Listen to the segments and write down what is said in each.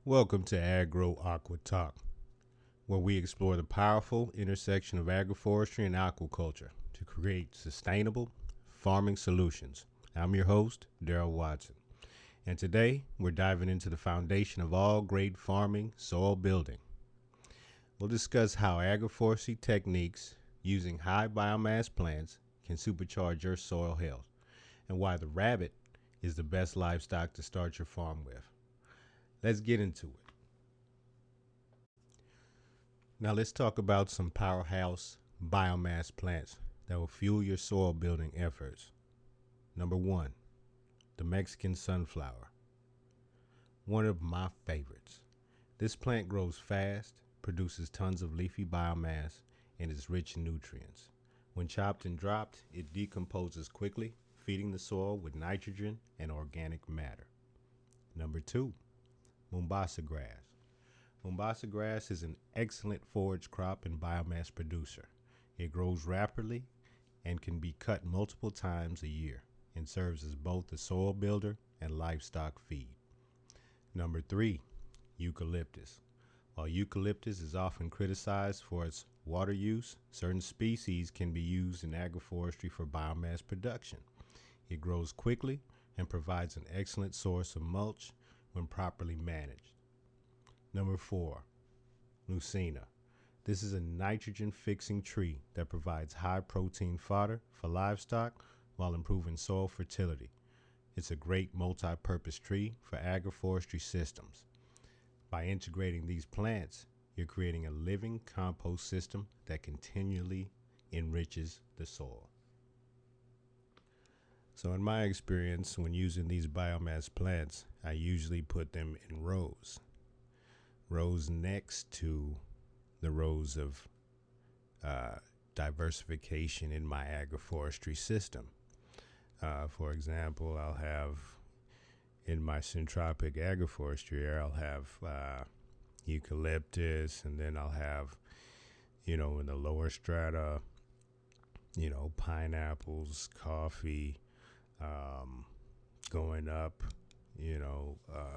Welcome to Agro Aqua Talk, where we explore the powerful intersection of agroforestry and aquaculture to create sustainable farming solutions. I'm your host, Daryl Watson, and today we're diving into the foundation of all great farming, soil building. We'll discuss how agroforestry techniques using high biomass plants can supercharge your soil health, and why the rabbit is the best livestock to start your farm with. Let's get into it. Now let's talk about some powerhouse biomass plants that will fuel your soil building efforts. Number one, the Mexican sunflower. One of my favorites. This plant grows fast, produces tons of leafy biomass, and is rich in nutrients. When chopped and dropped, it decomposes quickly, feeding the soil with nitrogen and organic matter. Number two, Mombasa grass. Mombasa grass is an excellent forage crop and biomass producer. It grows rapidly and can be cut multiple times a year and serves as both a soil builder and livestock feed. Number three, eucalyptus. While eucalyptus is often criticized for its water use, certain species can be used in agroforestry for biomass production. It grows quickly and provides an excellent source of mulch when properly managed. Number four, Lucina. This is a nitrogen fixing tree that provides high protein fodder for livestock while improving soil fertility. It's a great multi-purpose tree for agroforestry systems. By integrating these plants, you're creating a living compost system that continually enriches the soil. So in my experience, when using these biomass plants, I usually put them in rows next to the rows of diversification in my agroforestry system. For example, I'll have in my syntropic agroforestry area, I'll have eucalyptus, and then I'll have, in the lower strata, pineapples, coffee, going up,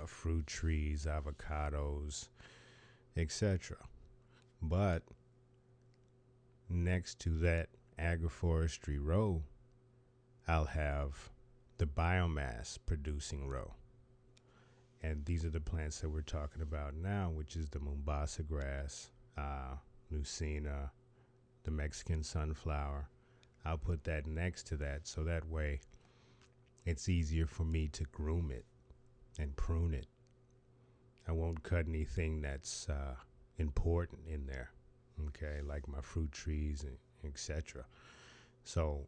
fruit trees, avocados, etc. But next to that agroforestry row, I'll have the biomass producing row. And these are the plants that we're talking about now, which is the Mombasa grass, Lucina, the Mexican sunflower. I'll put that next to that so that way it's easier for me to groom it and prune it. I won't cut anything that's important in there, okay, like my fruit trees, and etc. So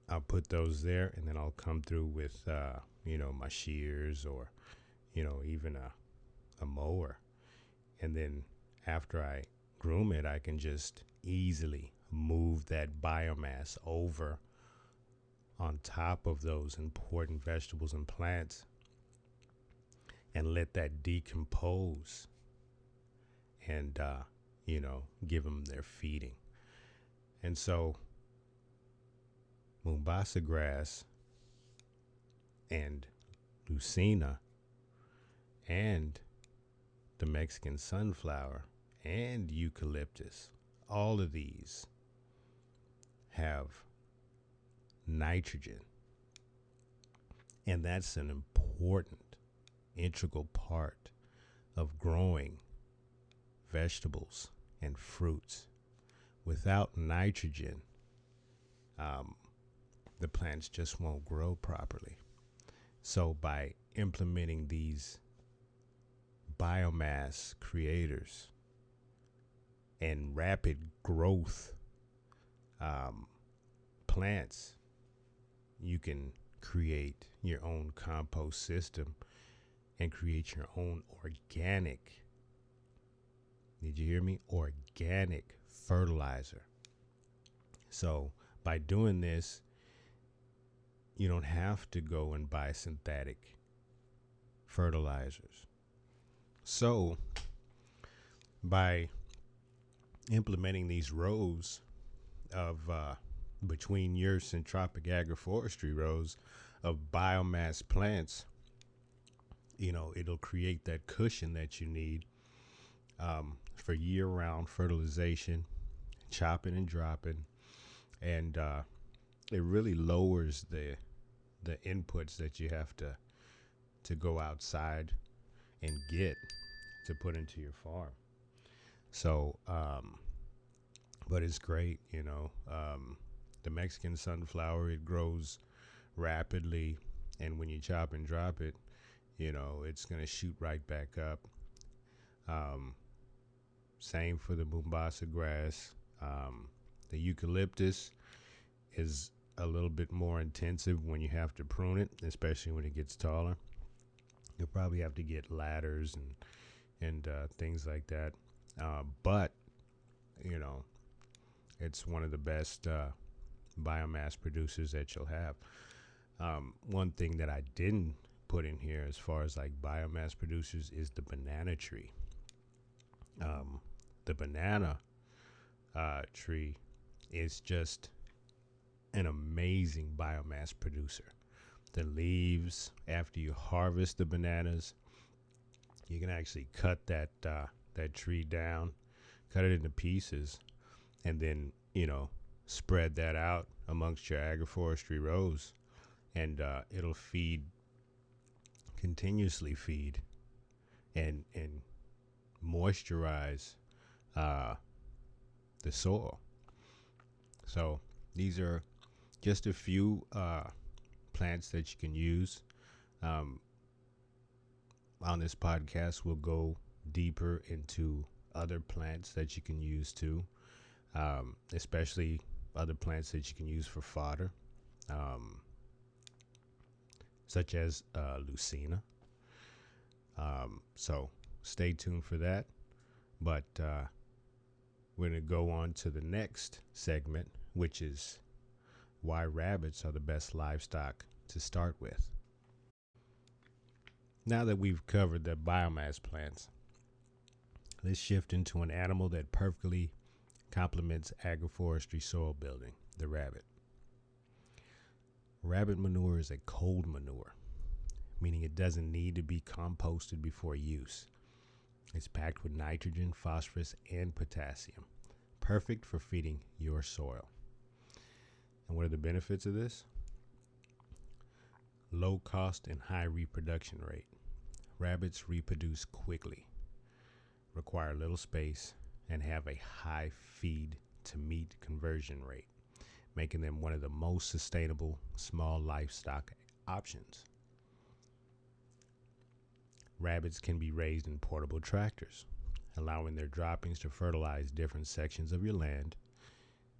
I'll put those there, and then I'll come through with, my shears or, even a mower. And then after I groom it, I can just easily move that biomass over on top of those important vegetables and plants and let that decompose and, give them their feeding. And so Mombasa grass and Lucina and the Mexican sunflower and eucalyptus, all of these have nitrogen. And that's an important, integral part of growing vegetables and fruits. Without nitrogen, the plants just won't grow properly. So by implementing these biomass creators and rapid growth plants, you can create your own compost system and create your own organic, did you hear me? Organic fertilizer. So by doing this, you don't have to go and buy synthetic fertilizers. So by implementing these rows of between your syntropic agroforestry rows of biomass plants, it'll create that cushion that you need for year-round fertilization, chopping and dropping, and it really lowers the inputs that you have to go outside and get to put into your farm. So, but it's great, the Mexican sunflower, it grows rapidly, and when you chop and drop it, it's going to shoot right back up. Same for the Mombasa grass. The eucalyptus is a little bit more intensive when you have to prune it, especially when it gets taller. You'll probably have to get ladders and things like that. But it's one of the best biomass producers that you'll have. One thing that I didn't put in here as far as like biomass producers is the banana tree. The banana tree is just an amazing biomass producer. The leaves, after you harvest the bananas, you can actually cut that tree down, cut it into pieces, and then spread that out amongst your agroforestry rows, and it'll continuously feed and moisturize the soil. So these are just a few plants that you can use. On this podcast, we'll go deeper into other plants that you can use too, especially other plants that you can use for fodder, such as Lucina. So stay tuned for that. But we're going to go on to the next segment, which is why rabbits are the best livestock to start with. Now that we've covered the biomass plants, let's shift into an animal that perfectly complements agroforestry soil building, the rabbit. Rabbit manure is a cold manure, meaning it doesn't need to be composted before use. It's packed with nitrogen, phosphorus, and potassium, perfect for feeding your soil. And what are the benefits of this? Low cost and high reproduction rate. Rabbits reproduce quickly, require little space, and have a high feed to meat conversion rate, making them one of the most sustainable small livestock options. Rabbits can be raised in portable tractors, allowing their droppings to fertilize different sections of your land.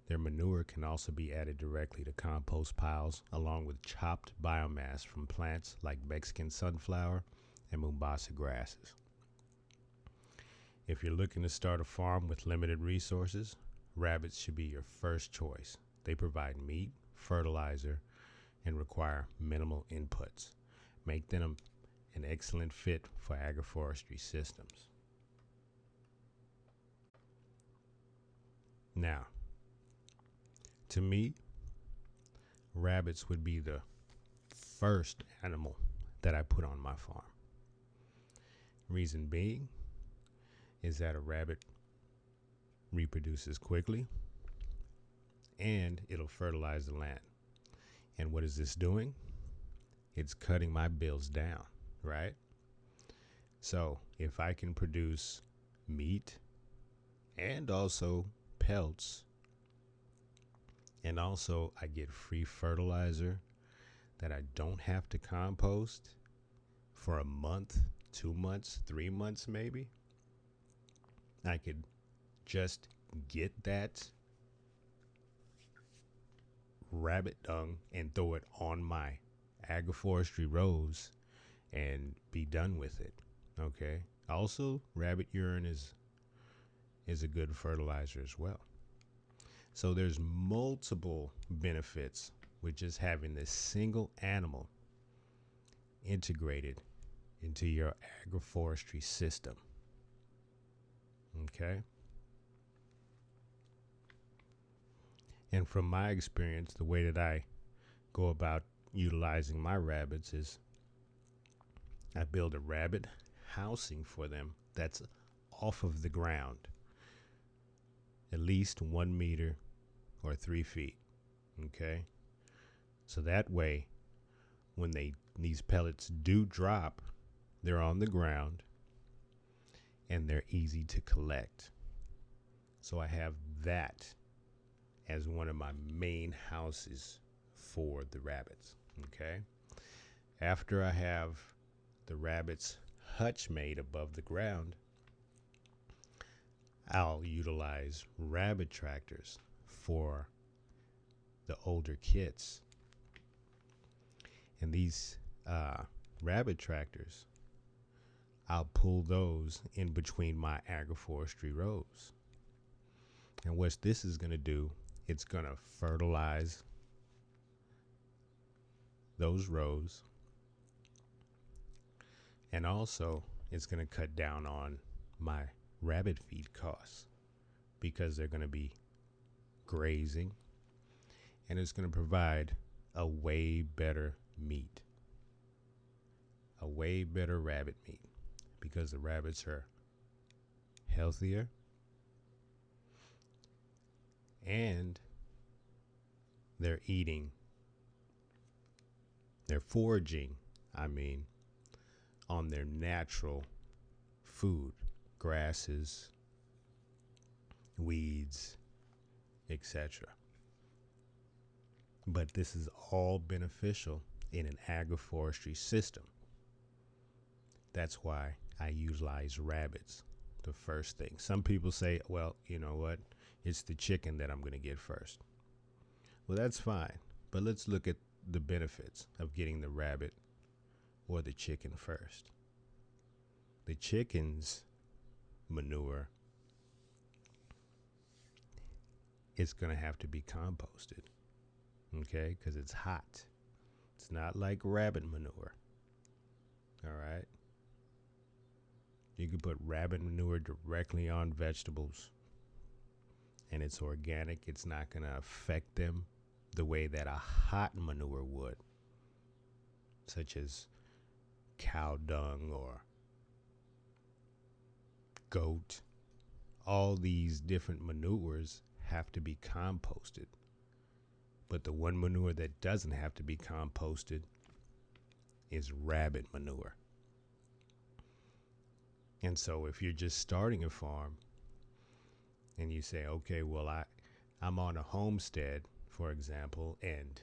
Their manure can also be added directly to compost piles, along with chopped biomass from plants like Mexican sunflower and Mombasa grasses. If you're looking to start a farm with limited resources, rabbits should be your first choice. They provide meat, fertilizer, and require minimal inputs, making them an excellent fit for agroforestry systems. Now, to me, rabbits would be the first animal that I put on my farm. Reason being is that a rabbit reproduces quickly and it'll fertilize the land. And what is this doing? It's cutting my bills down, right? So if I can produce meat and also pelts, and also I get free fertilizer that I don't have to compost for a month, 2 months, 3 months maybe, I could just get that rabbit dung and throw it on my agroforestry rows and be done with it. Okay. Also, rabbit urine is a good fertilizer as well. So there's multiple benefits with just having this single animal integrated into your agroforestry system. Okay. And from my experience, the way that I go about utilizing my rabbits is I build a rabbit housing for them that's off of the ground, at least 1 meter or 3 feet. Okay, so that way, when these pellets do drop, they're on the ground and they're easy to collect. So I have that as one of my main houses for the rabbits. Okay, after I have the rabbits hutch made above the ground, I'll utilize rabbit tractors for the older kits. And these rabbit tractors, I'll pull those in between my agroforestry rows. And what this is going to do, it's going to fertilize those rows. And also, it's going to cut down on my rabbit feed costs because they're going to be grazing, and it's going to provide a way better meat, a way better rabbit meat, because the rabbits are healthier and they're foraging, on their natural food, grasses, weeds, etc. But this is all beneficial in an agroforestry system. That's why I utilize rabbits the first thing. Some people say, well, you know what? It's the chicken that I'm going to get first. Well, that's fine. But let's look at the benefits of getting the rabbit or the chicken first. The chicken's manure is going to have to be composted, okay, because it's hot. It's not like rabbit manure. All right. You can put rabbit manure directly on vegetables, and it's organic. It's not going to affect them the way that a hot manure would, such as cow dung or goat. All these different manures have to be composted. But the one manure that doesn't have to be composted is rabbit manure. And so if you're just starting a farm and you say, okay, well, I'm on a homestead, for example, and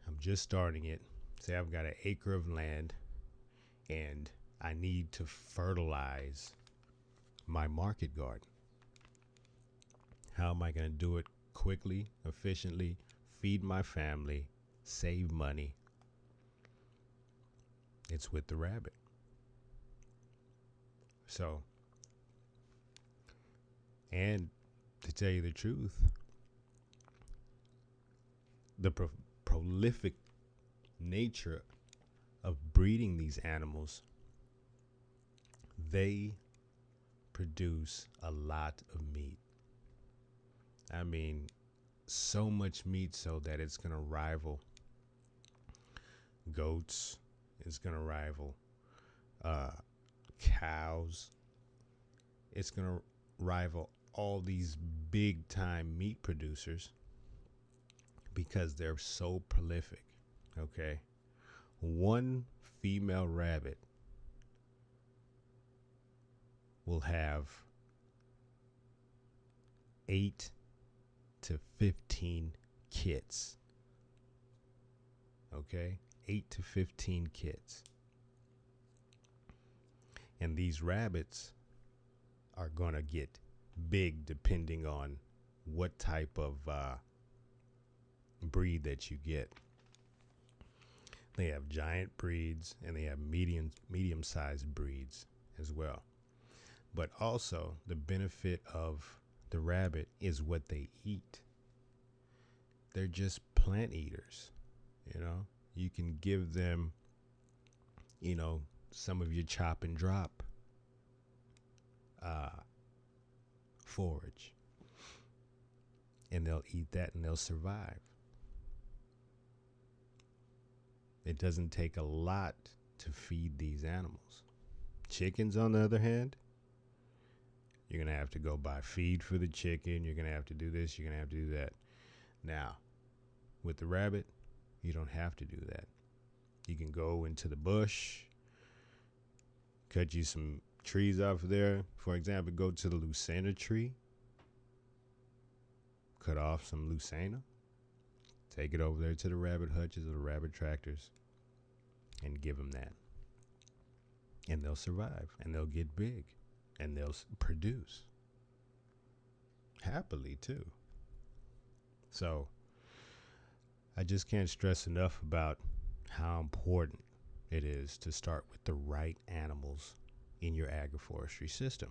I'm just starting it. Say I've got an acre of land and I need to fertilize my market garden. How am I going to do it quickly, efficiently, feed my family, save money? It's with the rabbit. So, and to tell you the truth, the prolific nature of breeding these animals, they produce a lot of meat. So much meat so that it's going to rival goats. It's going to rival cows. It's going to rival all these big time meat producers because they're so prolific. Okay. One female rabbit will have 8 to 15 kits. Okay. 8 to 15 kits. And these rabbits are going to get big depending on what type of breed that you get. They have giant breeds and they have medium-sized breeds as well. But also the benefit of the rabbit is what they eat. They're just plant eaters. You can give them, some of your chop and drop forage, and they'll eat that and they'll survive. It doesn't take a lot to feed these animals. Chickens, on the other hand, you're going to have to go buy feed for the chicken. You're going to have to do this. You're going to have to do that. Now, with the rabbit, you don't have to do that. You can go into the bush, cut you some trees off there. For example, go to the Lucena tree, cut off some Lucena, take it over there to the rabbit hutches or the rabbit tractors, and give them that. And they'll survive, and they'll get big, and they'll produce happily too. So I just can't stress enough about how important it is to start with the right animals in your agroforestry system.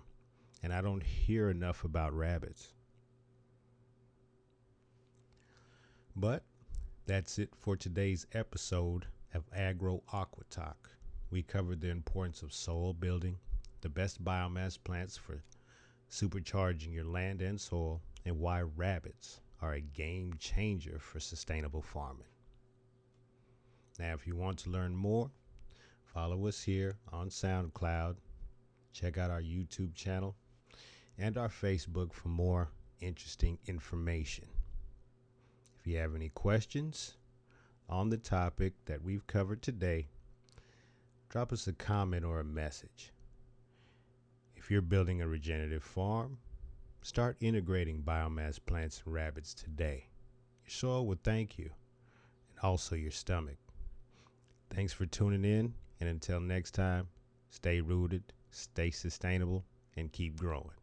And I don't hear enough about rabbits. But that's it for today's episode of Agro Aqua Talk. We covered the importance of soil building, the best biomass plants for supercharging your land and soil, and why rabbits are a game changer for sustainable farming. Now, if you want to learn more, follow us here on SoundCloud. Check out our YouTube channel and our Facebook for more interesting information. If you have any questions on the topic that we've covered today, drop us a comment or a message. If you're building a regenerative farm, start integrating biomass plants and rabbits today. Your soil will thank you, and also your stomach. Thanks for tuning in, and until next time, stay rooted, stay sustainable, and keep growing.